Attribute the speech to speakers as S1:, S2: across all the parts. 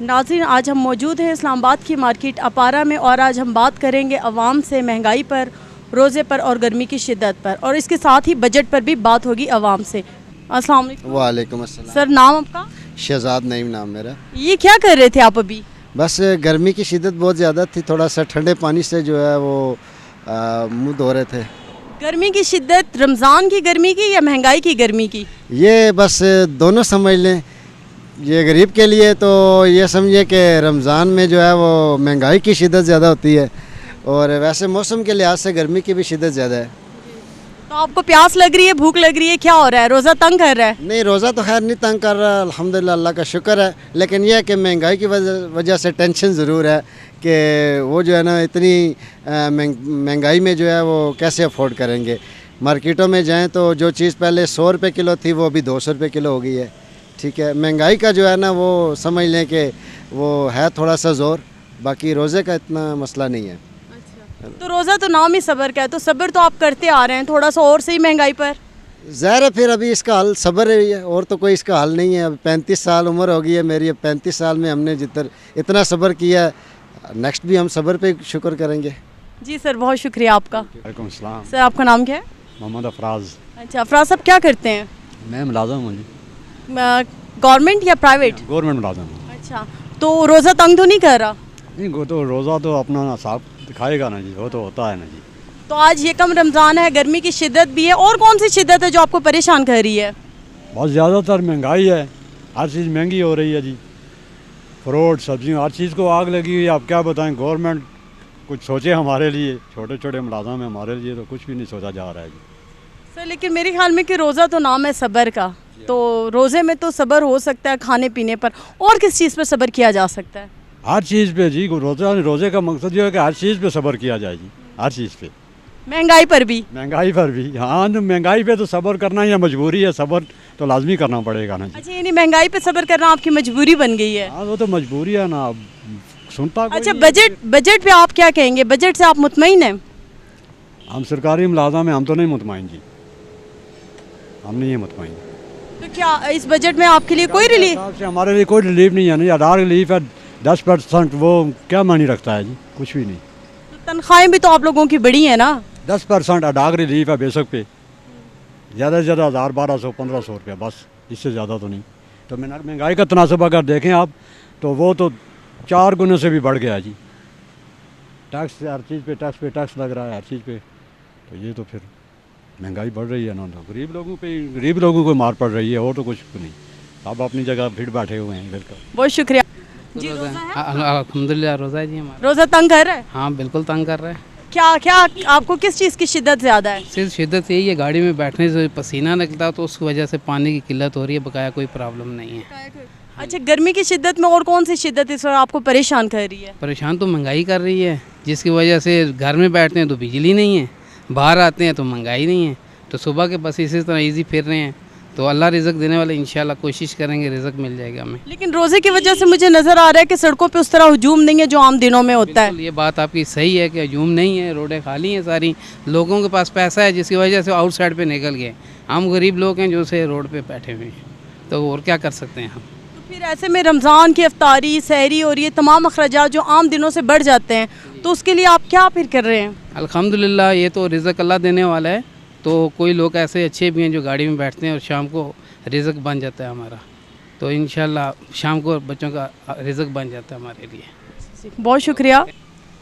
S1: नाज़रीन, आज हम मौजूद हैं इस्लामाबाद की मार्केट अपारा में और आज हम बात करेंगे अवाम से महंगाई पर, रोज़े पर और गर्मी की शिद्दत पर, और इसके साथ ही बजट पर भी बात होगी अवाम से। अस्सलाम वालेकुम।
S2: वालेकुम अस्सलाम।
S1: सर, नाम आपका?
S2: शहजाद नईम नाम मेरा।
S1: ये क्या कर रहे थे आप अभी?
S2: बस गर्मी की शिद्दत बहुत ज़्यादा थी, थोड़ा सा ठंडे पानी से जो है वो मुँह धो रहे थे।
S1: गर्मी की शिद्दत रमज़ान की गर्मी की या महंगाई की गर्मी की?
S2: ये बस दोनों समझ लें। ये गरीब के लिए तो ये समझिए कि रमज़ान में जो है वो महंगाई की शिद्दत ज़्यादा होती है, और वैसे मौसम के लिहाज से गर्मी की भी शिद्दत ज़्यादा है।
S1: तो आपको प्यास लग रही है, भूख लग रही है, क्या हो रहा है? रोज़ा तंग कर रहा है?
S2: नहीं, रोज़ा तो खैर नहीं तंग कर रहा, अल्हम्दुलिल्लाह, अल्लाह का शुक्र है। लेकिन यह है कि महंगाई की वजह से टेंशन ज़रूर है कि वो जो है ना इतनी महंगाई में जो है वो कैसे अफोर्ड करेंगे। मार्केटों में जाएं तो जो चीज़ पहले 100 रुपये किलो थी वो अभी 200 रुपये किलो हो गई है। ठीक है, महंगाई का जो है ना वो समझ लें कि वो है थोड़ा सा ज़ोर, बाकी रोज़े का इतना मसला नहीं है।
S1: तो रोज़ा तो नाम ही सब्र का है, तो सब्र तो आप करते आ रहे हैं, थोड़ा सा और सही महंगाई पर।
S2: ज़ाहिर है फिर अभी इसका हल सब्र है, और तो कोई इसका हल नहीं है। अब 35 साल उम्र हो गई है मेरी, अब 35 साल में हमने इतना सब्र किया, नेक्स्ट भी हम सब्र पे शुक्र करेंगे।
S1: जी सर, बहुत शुक्रिया आपका।
S3: वालेकुम सलाम।
S1: सर, आपका नाम क्या है?
S3: मोहम्मद अफराज।
S1: अच्छा, अफराज साहब क्या करते हैं?
S3: मैं मुलाज़म हूँ जी।
S1: गवर्नमेंट या प्राइवेट?
S3: गवर्नमेंट मुलाज़म हूँ।
S1: अच्छा, तो रोज़ा तंग तो नहीं कर रहा?
S3: नहीं, वो तो रोज़ा तो अपना हिसाब दिखाएगा ना जी, वो तो होता है ना जी।
S1: तो आज ये कम रमज़ान है, गर्मी की शिद्दत भी है, और कौन सी शिद्दत है जो आपको परेशान कर रही है?
S3: बहुत ज़्यादातर महंगाई है, हर चीज़ महंगी हो रही है जी। फ्रूट, सब्जियाँ, हर चीज़ को आग लगी हुई है। आप क्या बताएं, गवर्नमेंट कुछ सोचे हमारे लिए, छोटे छोटे मुलाज़म हैं, हमारे लिए तो कुछ भी नहीं सोचा जा रहा है जी।
S1: सर, लेकिन मेरे ख्याल में कि रोज़ा तो नाम है सब्र का, तो रोज़े में तो सब्र हो सकता है खाने पीने पर, और किस चीज़ पर सब्र किया जा सकता है?
S3: हर चीज़ पे जी, रोज़े का मकसद ये है कि हर चीज़ पे सब्र किया जाए जी, हर चीज़ पे।
S1: महंगाई पर भी?
S3: महंगाई पर भी, हाँ, तो महंगाई पे तो सब्र करना ही मजबूरी है, सब्र तो लाजमी करना पड़ेगा ना जी।
S1: अच्छा, यानी महंगाई पे सब्र करना आपकी मजबूरी बन गई है?
S3: हाँ, वो तो मजबूरी है ना, अब सुनता कोई
S1: अच्छा,
S3: नहीं।
S1: बजट पे आप क्या कहेंगे? बजट से आप मुतमईन हैं?
S3: हम सरकारी मुलाज़म हैं, हम तो नहीं मुतमईन जी, हम नहीं है मुतमईन।
S1: तो क्या इस बजट में आपके लिए कोई रिलीफ?
S3: हमारे लिए कोई रिलीफ नहीं है ना, आधार रिलीफ है 10%, वो क्या मानी रखता है जी, कुछ भी नहीं।
S1: तो तनख्वाहें भी तो आप लोगों की बड़ी हैं ना?
S3: 10% अडाग रिलीफ है बेशक पे, ज़्यादा से ज़्यादा 1000, 1200, 1500 रुपया, बस, इससे ज़्यादा तो नहीं। तो महंगाई का तनासब अगर देखें आप, तो वो तो 4 गुने से भी बढ़ गया जी। टैक्स, हर चीज़ पे टैक्स लग रहा है, हर चीज़ पे। तो ये तो फिर महंगाई बढ़ रही है ना, तो गरीब लोगों को मार पड़ रही है, और तो कुछ नहीं। आप अपनी जगह फिर बैठे हुए हैं बिल्कुल।
S1: बहुत शुक्रिया जी।
S4: रोज़ा है, अल्हम्दुलिल्लाह रोज़ा है जी हमारा।
S1: रोज़ा तंग कर रहा है?
S4: हाँ, बिल्कुल तंग कर रहा है।
S1: क्या आपको किस चीज़ की शिद्दत ज़्यादा है?
S4: सिर्फ शिद्दत यही है, गाड़ी में बैठने से पसीना निकलता तो उस वजह से पानी की किल्लत हो रही है, बकाया कोई प्रॉब्लम नहीं है।
S1: अच्छा, गर्मी की शिद्दत में और कौन सी शिद्दत इस वक्त आपको परेशान कर रही है?
S4: परेशान तो महंगाई कर रही है, जिसकी वजह से घर में बैठते हैं तो बिजली नहीं है, बाहर आते हैं तो महंगाई नहीं है, तो सुबह के बस इसी तरह ईजी फिर रहे हैं। तो अल्लाह रिज़्क देने वाले, इंशाल्लाह कोशिश करेंगे रिज़्क मिल जाएगा हमें।
S1: लेकिन रोज़े की वजह से मुझे नज़र आ रहा है कि सड़कों पे उस तरह हुजूम नहीं है जो आम दिनों में होता है।
S4: ये बात आपकी सही है कि हुजूम नहीं है, रोडें खाली हैं सारी, लोगों के पास पैसा है जिसकी वजह से आउटसाइड पे निकल गए। हम गरीब लोग हैं जो से रोड पे बैठे हुए हैं, तो और क्या कर सकते हैं हम।
S1: तो फिर ऐसे में रमज़ान की अफ्तारी, सहरी और ये तमाम अखराजात जो आम दिनों से बढ़ जाते हैं, तो उसके लिए आप क्या फिर कर रहे हैं?
S4: अल्हम्दुलिल्लाह, ये तो रिज़्क अल्लाह देने वाला है। तो कोई लोग ऐसे अच्छे भी हैं जो गाड़ी में बैठते हैं और शाम को रिज़्क बन जाता है हमारा, तो इंशाल्लाह शाम को बच्चों का रिज़्क बन जाता है हमारे लिए।
S1: बहुत शुक्रिया।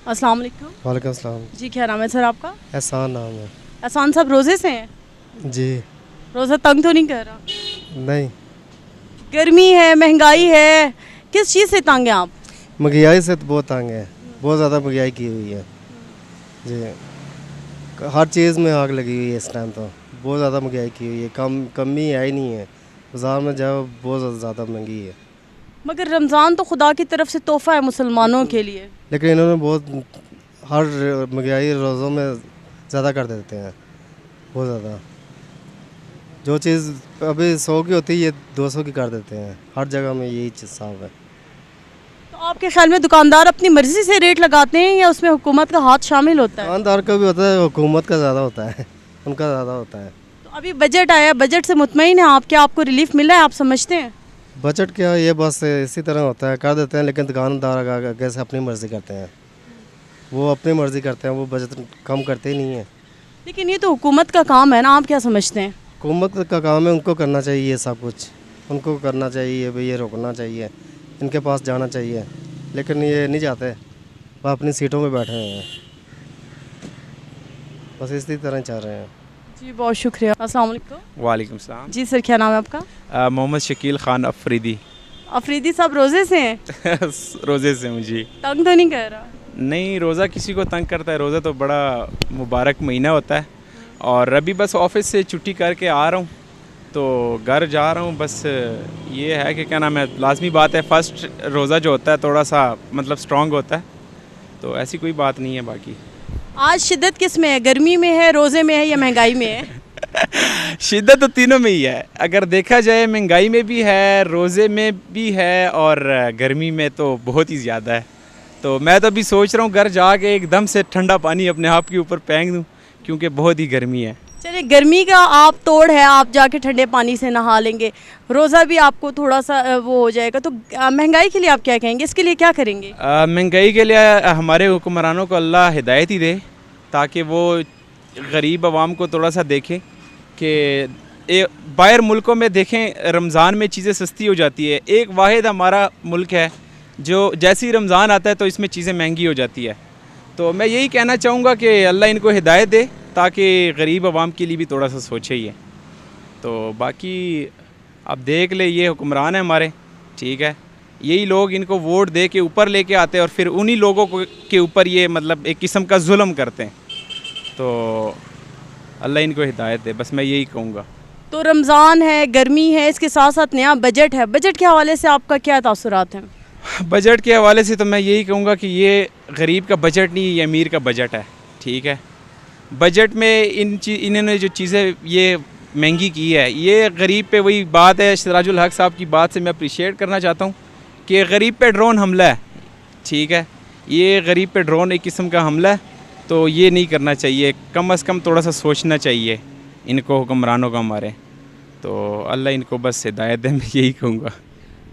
S1: अस्सलाम वालेकुम।
S5: वालेकुम सलाम।
S1: जी, क्या नाम है सर आपका?
S5: एहसान नाम है।
S1: एहसान साहब रोज़े से हैं?
S5: जी
S1: रोज़ा तंग तो नहीं कर रहा?
S5: नहीं,
S1: गर्मी है, महंगाई है, किस चीज़ से तंग हैं आप?
S5: महंगाई से तो बहुत तंग है, बहुत ज़्यादा महंगाई की हुई है जी। हर चीज़ में आग लगी हुई है इस टाइम, तो बहुत ज़्यादा महंगाई की हुई है, कमी है ही नहीं है। बाज़ार में जाओ बहुत ज़्यादा महंगी है।
S1: मगर रमज़ान तो खुदा की तरफ से तोहफ़ा है मुसलमानों के लिए।
S5: लेकिन इन्होंने बहुत हर महंगाई रोज़ों में ज़्यादा कर देते हैं, बहुत ज़्यादा। जो चीज़ अभी 100 की होती है ये 200 की कर देते हैं, हर जगह में यही चीज़ साफ है।
S1: तो आपके ख्याल में दुकानदार अपनी मर्ज़ी से रेट लगाते हैं या उसमें हुकूमत का हाथ शामिल होता है?
S5: दुकानदार का भी होता है, हुकूमत का ज़्यादा होता है, उनका ज़्यादा होता है।
S1: तो अभी बजट आया, बजट से मुतमईन है आप? क्या आपको रिलीफ मिला है, आप समझते हैं?
S5: बजट क्या, ये बस इसी तरह होता है, कर देते हैं, लेकिन दुकानदार आगे से अपनी मर्ज़ी करते हैं। वो अपनी मर्ज़ी करते हैं, वो बजट कम करते ही नहीं है।
S1: लेकिन ये तो हुकूमत का काम है ना, आप क्या समझते हैं?
S5: हुकूमत का काम है, उनको करना चाहिए ये सब कुछ, उनको करना चाहिए भाई, ये रोकना चाहिए, इनके पास जाना चाहिए, लेकिन ये नहीं जाते, वो अपनी सीटों में बैठे हुए हैं, बस इसी तरह चल रहे हैं।
S1: जी बहुत शुक्रिया। अस्सलाम वालेकुम।
S6: वालेकुम सलाम।
S1: जी सर, क्या नाम है आपका?
S6: मोहम्मद शकील ख़ान अफरीदी।
S1: अफरीदी साहब रोज़े से हैं?
S6: रोज़े से हूँ जी।
S1: तंग तो नहीं कर रहा?
S6: नहीं, रोज़ा किसी को तंग करता है? रोज़ा तो बड़ा मुबारक महीना होता है। और अभी बस ऑफिस से छुट्टी करके आ रहा हूँ, तो घर जा रहा हूँ। बस ये है कि क्या नाम है, लाजमी बात है, फ़र्स्ट रोज़ा जो होता है थोड़ा सा मतलब स्ट्रॉन्ग होता है, तो ऐसी कोई बात नहीं है। बाकी
S1: आज शिद्दत किस में है? गर्मी में है, रोज़े में है या महंगाई में है?
S6: शिद्दत तो तीनों में ही है। अगर देखा जाए महंगाई में भी है, रोज़े में भी है, और गर्मी में तो बहुत ही ज़्यादा है। तो मैं तो अभी सोच रहा हूँ घर जाके एकदम से ठंडा पानी अपने आप के ऊपर फेंक दूँ, क्योंकि बहुत ही गर्मी है।
S1: चलिए, गर्मी का आप तोड़ है, आप जाके ठंडे पानी से नहा लेंगे, रोज़ा भी आपको थोड़ा सा वो हो जाएगा, तो महंगाई के लिए आप क्या कहेंगे? इसके लिए क्या करेंगे?
S6: महंगाई के लिए हमारे हुक्मरानों को अल्लाह हिदायत ही दे, ताकि वो गरीब आवाम को थोड़ा सा देखें कि बाहर मुल्कों में देखें रमज़ान में चीज़ें सस्ती हो जाती है। एक वाहिद हमारा मुल्क है जो जैसे ही रमज़ान आता है तो इसमें चीज़ें महंगी हो जाती है। तो मैं यही कहना चाहूँगा कि अल्लाह इनको हिदायत दे, ताकि गरीब आवाम के लिए भी थोड़ा सा सोचे ही है। तो बाकी आप देख ले, ये हुक्मरान है हमारे, ठीक है, यही लोग इनको वोट दे के ऊपर लेके आते हैं, और फिर उन्हीं लोगों को के ऊपर ये मतलब एक किस्म का जुल्म करते हैं। तो अल्लाह इनको हिदायत दे, बस मैं यही कहूँगा।
S1: तो रमज़ान है, गर्मी है, इसके साथ साथ नया बजट है, बजट के हवाले से आपका क्या तासुरात हैं?
S6: बजट के हवाले से तो मैं यही कहूँगा कि ये गरीब का बजट नहीं, ये अमीर का बजट है, ठीक है। बजट में इन्होंने जो चीज़ें ये महंगी की है, ये गरीब पे वही बात है, सिराजुल हक साहब की बात से मैं अप्रिशिएट करना चाहता हूँ कि गरीब पे ड्रोन हमला है, ठीक है, ये गरीब पे ड्रोन एक किस्म का हमला है, तो ये नहीं करना चाहिए। कम अज़ कम थोड़ा सा सोचना चाहिए इनको, हुक्मरानों को हमारे। तो अल्लाह इनको बस हिदायत दे, मैं यही कहूँगा।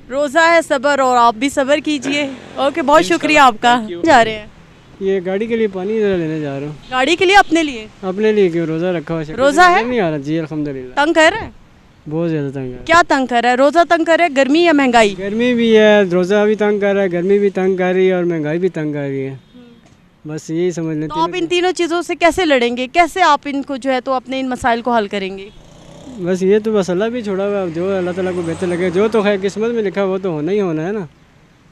S1: रोज़ा है, सब्र, और आप भी सब्र कीजिए। ओके, बहुत शुक्रिया आपका। जा रहे हैं?
S7: ये गाड़ी के लिए पानी ज़रा लेने जा रहा हूँ।
S1: गाड़ी के लिए? अपने लिए?
S7: अपने लिए क्यों, रोज़ा रखा हुआ।
S1: रोज़ा है?
S7: नहीं आ रहा जी, अल्हम्दुलिल्लाह।
S1: तंग कर रहा है?
S7: बहुत ज़्यादा तंग है।
S1: क्या तंग कर रहा है? रोज़ा तंग कर रहा है, गर्मी या महंगाई?
S7: गर्मी भी है, रोज़ा भी तंग कर रहा है, गर्मी भी तंग कर रही है, और महंगाई भी तंग कर रही है। बस यही समझ लेते
S1: तो आप इन तीनों चीज़ों से कैसे लड़ेंगे? कैसे आप इनको जो है तो अपने इन मसाइल को हल करेंगे?
S7: बस ये तो बस अल्लाह भी छोड़ा हुआ, जो अल्लाह ताला को बेहतर लगे, जो तो खैर किस्मत में लिखा वो तो होना ही होना है ना,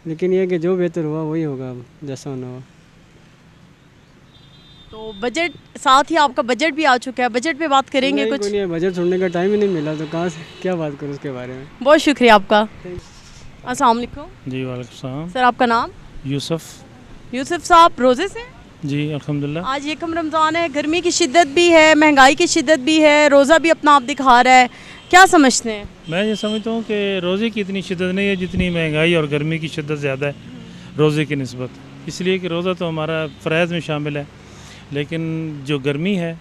S7: लेकिन ये कि जो बेहतर हुआ वही होगा, अब जैसा होना हुआ।
S1: तो बजट, साथ ही आपका बजट भी आ चुका है, बजट पे बात करेंगे कुछ?
S7: नहीं, बजट सुनने का टाइम ही नहीं मिला, तो कहाँ से क्या बात करूँ उसके बारे में।
S1: बहुत शुक्रिया आपका। अस्सलाम वालेकुम।
S8: जी वालेकुम सलाम।
S1: सर आपका नाम?
S8: यूसुफ।
S1: यूसुफ साहब, रोज़े से?
S8: जी अल्हम्दुलिल्लाह।
S1: आज एकम रमज़ान है, गर्मी की शिद्दत भी है, महंगाई की शिद्दत भी है, रोज़ा भी अपना आप दिखा रहा है, क्या समझते हैं?
S8: मैं ये समझता हूँ कि रोज़े की इतनी शिद्दत नहीं है जितनी महंगाई और गर्मी की शिद्दत ज़्यादा है रोज़े की निस्बत, इसलिए कि रोज़ा तो हमारा फ़रज़ में शामिल है, लेकिन जो गर्मी है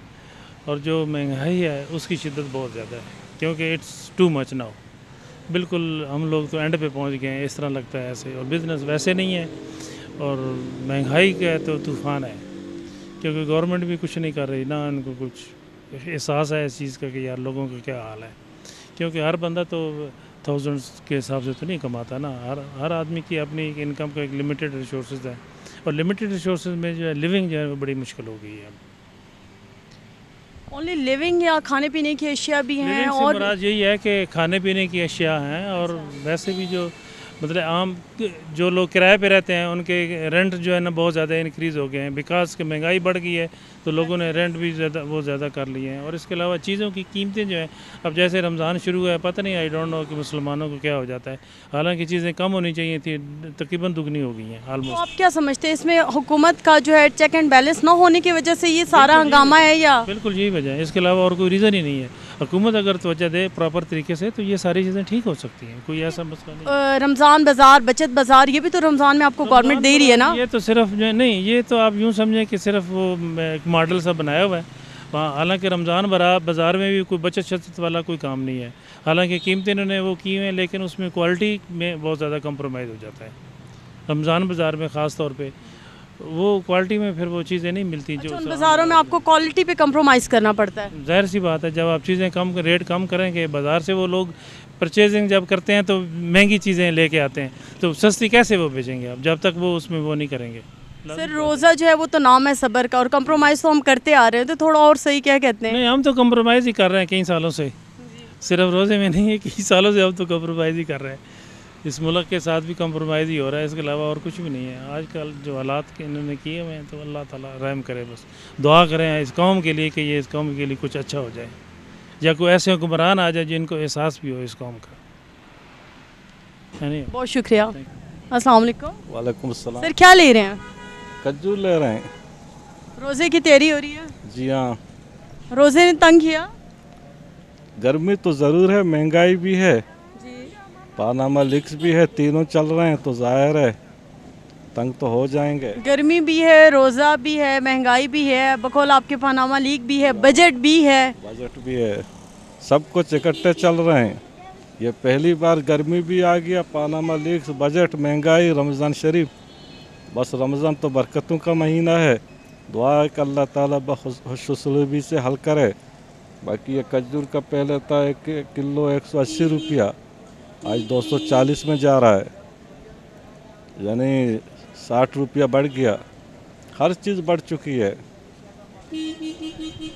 S8: और जो महंगाई है उसकी शिद्दत बहुत ज़्यादा है, क्योंकि इट्स टू मच नाउ। बिल्कुल हम लोग तो एंड पे पहुँच गए हैं, इस तरह लगता है ऐसे, और बिज़नेस वैसे नहीं है, और महंगाई का तो तूफ़ान है, क्योंकि गवर्नमेंट भी कुछ नहीं कर रही ना, उनको कुछ एहसास है इस चीज़ का कि यार लोगों का क्या हाल है, क्योंकि हर बंदा तो थाउजेंड्स के हिसाब से तो नहीं कमाता ना, हर आदमी की अपनी इनकम का एक लिमिटेड रिसोर्सेज है, और लिमिटेड रिसोर्सेज में जो है लिविंग जो है वो बड़ी मुश्किल हो गई है।
S1: ओनली लिविंग या खाने पीने की अशिया भी हैं?
S8: लिविंग से
S1: और
S8: मुराद यही है कि खाने पीने की अशिया हैं, और वैसे भी जो मतलब आम जो लोग किराए पे रहते हैं उनके रेंट जो है ना बहुत ज़्यादा इंक्रीज़ हो गए हैं, बिकॉज कि महंगाई बढ़ गई है, तो लोगों ने रेंट भी ज़्यादा कर लिए हैं, और इसके अलावा चीज़ों की कीमतें जो हैं, अब जैसे रमज़ान शुरू है, पता नहीं, आई डोंट नो कि मुसलमानों को क्या हो जाता है, हालांकि चीज़ें कम होनी चाहिए थी, तकरीबन दुगनी हो गई हैं
S1: तो
S8: आलमोस्ट।
S1: आप क्या समझते हैं, इसमें हुकूमत का जो है चेक एंड बैलेंस ना होने की वजह से ये सारा हंगामा है, या?
S8: बिल्कुल यही वजह है, इसके अलावा और कोई रीज़न ही नहीं है। हुकूमत अगर तवज्जो दे प्रॉपर तरीके से तो ये सारी चीज़ें ठीक हो सकती हैं, कोई ऐसा मसला नहीं।
S1: रमज़ान बाज़ार, बचत बाज़ार, ये भी तो रमज़ान में आपको गवर्नमेंट दे ही रही है ना?
S8: ये तो सिर्फ जो नहीं, ये तो आप यूँ समझें कि सिर्फ वो एक मॉडल सा बनाया हुआ है, हालांकि रमज़ान बाज़ार में भी कोई बचत शचत वाला कोई काम नहीं है, हालांकि कीमतें इन्होंने वो की हुई हैं, लेकिन उसमें क्वालिटी में बहुत ज़्यादा कंप्रोमाइज़ हो जाता है। रमज़ान बाज़ार में ख़ास तौर पे वो क्वालिटी में फिर वो चीज़ें नहीं मिलती जो
S1: उन बाज़ारों में आपको क्वालिटी पे कंप्रोमाइज़ करना पड़ता है।
S8: ज़ाहिर सी बात है, जब आप चीज़ें कम रेट कम करेंगे, बाज़ार से वो लोग परचेजिंग जब करते हैं तो महंगी चीज़ें लेके आते हैं, तो सस्ती कैसे वो बेचेंगे आप, जब तक वो उसमें वो नहीं करेंगे।
S1: सर रोज़ा जो है वो तो नाम है सब्र का, और कंप्रोमाइज़ तो हम करते आ रहे हैं, तो थोड़ा और सही क्या कहते हैं?
S8: नहीं, हम तो कंप्रोमाइज़ ही कर रहे हैं कई सालों से, सिर्फ रोज़े में नहीं है, कई सालों से हम तो कंप्रोमाइज़ ही कर रहे हैं। इस मुल्क के साथ भी कंप्रोमाइज़ ही हो रहा है, इसके अलावा और कुछ भी नहीं है। आजकल जो हालात के इन्होंने किए हुए हैं, तो अल्लाह ताला रहम करे, बस दुआ करें इस कौम के लिए कि ये इस कौम के लिए कुछ अच्छा हो जाए, या कोई ऐसे हुक्मरान आ जाए जिनको एहसास भी हो इस कौम का, है नहीं।
S1: बहुत शुक्रिया। अस्सलाम वालेकुम।
S9: वालेकुम अस्सलाम।
S1: सर क्या ले रहे हैं?
S9: खजूर ले रहे हैं।
S1: रोज़े की तैयारी हो रही है?
S9: जी हाँ।
S1: रोज़े ने तंग किया?
S9: गर्मी तो ज़रूर है, महंगाई भी है,
S1: जी।
S9: पानामा लीक्स भी है, तीनों चल रहे हैं, तो जाहिर है तंग तो हो जाएंगे।
S1: गर्मी भी है, रोज़ा भी है, महंगाई भी है, बकौल आपके पानामा लीक भी है, बजट भी है।
S9: बजट भी है, सब कुछ इकट्ठे चल रहे हैं। ये पहली बार गर्मी भी आ गया, पानामा लीक्स, बजट, महंगाई, रमज़ान शरीफ। बस रमज़ान तो बरकतों का महीना है, दुआ है कि अल्लाह ताला बखुशूसलूबी से हल करे। बाकी ये खजूर का पहले था 1 किलो 180 रुपया, आज 240 में जा रहा है, यानी 60 रुपया बढ़ गया। हर चीज़ बढ़ चुकी है।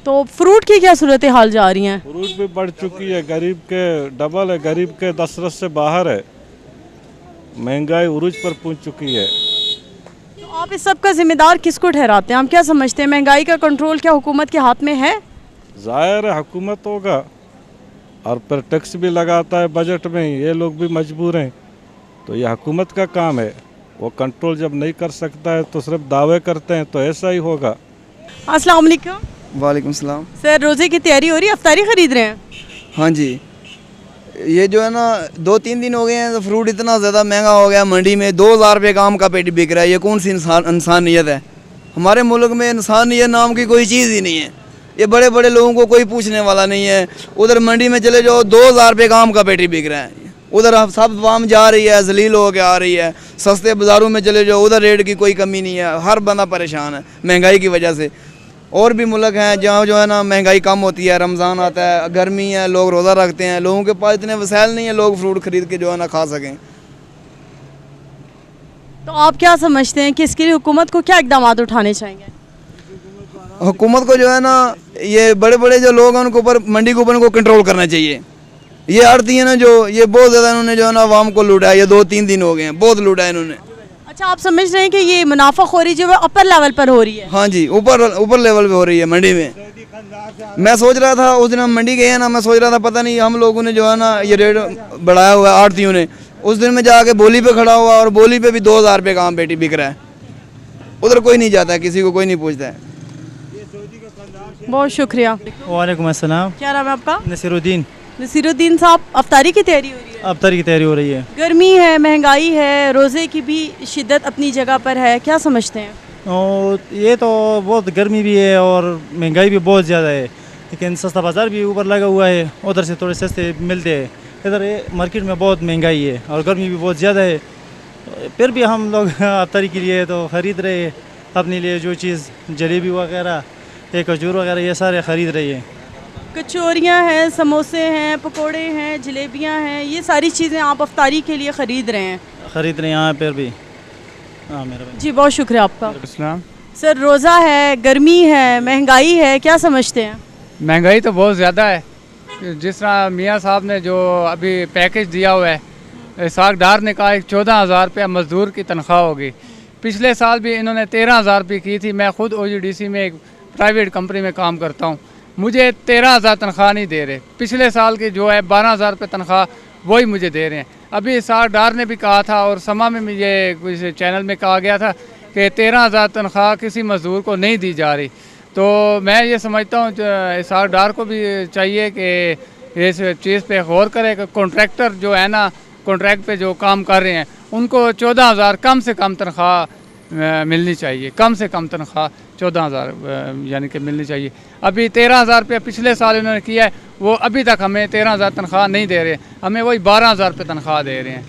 S1: तो फ्रूट की क्या सूरत हाल जा रही हैं?
S9: फ्रूट भी बढ़ चुकी है, गरीब के डबल है, गरीब के दस्तरस से बाहर है, महंगाई उरूज पर पहुंच चुकी है।
S1: तो आप इस सब का जिम्मेदार किसको ठहराते हैं? हम क्या समझते हैं, महंगाई का कंट्रोल क्या हुकूमत के हाथ में है?
S9: ज़ाहिर है हुकूमत होगा, और फिर टैक्स भी लगाता है बजट में, ये लोग भी मजबूर हैं, तो ये हुकूमत का काम है। वो कंट्रोल जब नहीं कर सकता है तो सिर्फ दावे करते हैं, तो ऐसा ही होगा।
S1: अस्सलाम वालेकुम।
S10: वालेकुम सलाम।
S1: सर रोज़े की तैयारी हो रही है, अफ्तारी खरीद रहे हैं?
S10: हाँ जी, ये जो है ना 2-3 दिन हो गए हैं, तो फ्रूट इतना ज़्यादा महंगा हो गया, मंडी में 2000 रुपये का आम का पेटी बिक रहा है। ये कौन सी इंसानियत है? हमारे मुल्क में इंसानियत नाम की कोई चीज़ ही नहीं है। ये बड़े बड़े लोगों को कोई पूछने वाला नहीं है। उधर मंडी में चले जाओ, 2000 रुपये का आम का पेटी बिक रहा है, उधर सब वाम जा रही है, जलील हो के आ रही है। सस्ते बाज़ारों में चले जाओ, उधर रेट की कोई कमी नहीं है, हर बंदा परेशान है महंगाई की वजह से। और भी मुल्क हैं जहाँ जो है ना महंगाई कम होती है, रमज़ान आता है, गर्मी है, लोग रोज़ा रखते हैं, लोगों के पास इतने वसाइल नहीं है लोग फ्रूट खरीद के जो है ना खा सकें।
S1: तो आप क्या समझते हैं कि इसके लिए हुकूमत को क्या इकदाम उठाने चाहिए?
S10: हुकूमत को जो है ना, ये बड़े बड़े जो लोग हैं उनके ऊपर, मंडी के ऊपर को कंट्रोल करना चाहिए। ये आड़ती है ना जो, ये बहुत ज़्यादा इन्होंने जो है ना आवाम को लूटा है, ये 2-3 दिन हो गए हैं, बहुत लूटा है इन्होंने।
S1: अच्छा, आप समझ रहे हैं कि ये मुनाफाखोरी जो है अपर लेवल पर हो रही है?
S10: हाँ जी, ऊपर लेवल पे हो रही है मंडी में। मैं सोच रहा था उस दिन हम मंडी गए हैं ना, मैं सोच रहा था पता नहीं हम लोगों ने जो है ना ये रेट बढ़ाया हुआ है आड़तियों ने। उस दिन में जाके बोली पे खड़ा हुआ, और बोली पे भी 2000 रुपये का आम पेटी बिक रहा है। उधर कोई नहीं जाता है, किसी को कोई नहीं पूछता है।
S1: बहुत शुक्रिया।
S11: वालेकुम अस्सलाम।
S1: क्या नाम है आपका?
S11: नसीरुद्दीन।
S1: नसीरुद्दीन साहब, अफ्तारी की तैयारी हो रही है?
S11: अफ्तारी की तैयारी हो रही है।
S1: गर्मी है, महंगाई है, रोज़े की भी शिद्दत अपनी जगह पर है, क्या समझते हैं?
S11: और ये तो बहुत गर्मी भी है और महंगाई भी बहुत ज़्यादा है, लेकिन सस्ता बाज़ार भी ऊपर लगा हुआ है, उधर से थोड़े सस्ते मिलते हैं। इधर मार्केट में बहुत महंगाई है और गर्मी भी बहुत ज़्यादा है, फिर भी हम लोग अफ्तारी के लिए तो ख़रीद रहे हैं अपने लिए जो चीज़, जलेबी वगैरह, खजूर वगैरह, ये सारे ख़रीद रही है।
S1: कचौरियाँ हैं, समोसे हैं, पकोड़े हैं, जलेबियाँ हैं, ये सारी चीज़ें आप अफ्तारी के लिए ख़रीद रहे हैं?
S11: ख़रीद रहे हैं यहाँ पर भी। हाँ मेरा
S1: जी, बहुत शुक्रिया आपका।
S12: इस्लाम।
S1: सर रोज़ा है, गर्मी है, महंगाई है, क्या समझते हैं?
S12: महंगाई तो बहुत ज़्यादा है। जिस तरह मियाँ साहब ने जो अभी पैकेज दिया हुआ है, इसाक डार ने कहा 14,000 रुपया मज़दूर की तनख्वाह होगी। पिछले साल भी इन्होंने 13,000 रुपये की थी। मैं ख़ुद OGDC में एक प्राइवेट कंपनी में काम करता हूँ, मुझे 13,000 तनख्वाह नहीं दे रहे। पिछले साल की जो है 12,000 रुपये तनख्वाह वही मुझे दे रहे हैं। अभी इसाक डार ने भी कहा था और समा में ये कुछ चैनल में कहा गया था कि 13,000 तनख्वाह किसी मज़दूर को नहीं दी जा रही। तो मैं ये समझता हूँ इसाक डार को भी चाहिए कि इस चीज़ पे गौर करे कि कॉन्ट्रैक्टर जो है ना, कॉन्ट्रैक्ट पे जो काम कर रहे हैं उनको 14,000 कम से कम तनख्वाह मिलनी चाहिए, कम से कम तनख्वाह 14,000 यानी कि मिलनी चाहिए। अभी 13,000 रुपये पिछले साल इन्होंने किया है, वो अभी तक हमें 13,000 तनख्वाह नहीं दे रहे, हमें वही 12,000 रुपये तनख्वाह दे रहे हैं।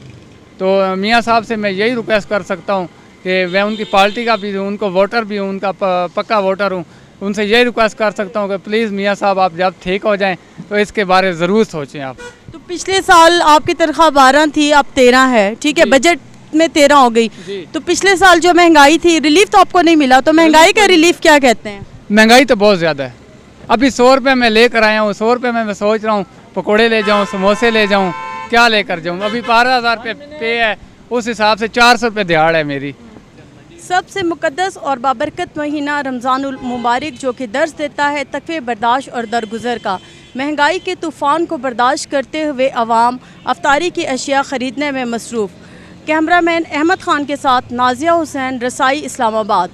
S12: तो मियाँ साहब से मैं यही रिक्वेस्ट कर सकता हूँ कि मैं उनकी पार्टी का भी हूँ, उनको वोटर भी हूँ, उनका पक्का वोटर हूँ, उनसे यही रिक्वेस्ट कर सकता हूँ कि प्लीज़ मियाँ साहब आप जब ठीक हो जाएं तो इसके बारे में ज़रूर सोचें आप।
S1: तो पिछले साल आपकी तनख्वाह 12 थी, अब 13 है, ठीक है, बजट में 13 हो गई। तो पिछले साल जो महंगाई थी, रिलीफ तो आपको नहीं मिला, तो महंगाई का रिलीफ क्या कहते हैं? महंगाई
S12: तो बहुत ज़्यादा है। अभी 100 रुपये मैं लेकर आया हूँ, 100 रुपये में मैं सोच रहा हूँ पकौड़े ले जाऊँ, समोसे ले जाऊँ, क्या लेकर जाऊँ। अभी 12,000 रुपये पे है, उस हिसाब से 400 रुपये दिहाड़ है मेरी।
S1: सबसे मुक़द्दस और बाबरकत महीना रमज़ानुल मुबारक, जो कि दर्ज देता है तकवे बर्दाश्त और दरगुजर का। महंगाई के तूफ़ान को बर्दाश्त करते हुए अवाम अफ्तारी की अशिया ख़रीदने में मसरूफ़। कैमरामैन अहमद ख़ान के साथ नाजिया हुसैन, रसाई इस्लामाबाद।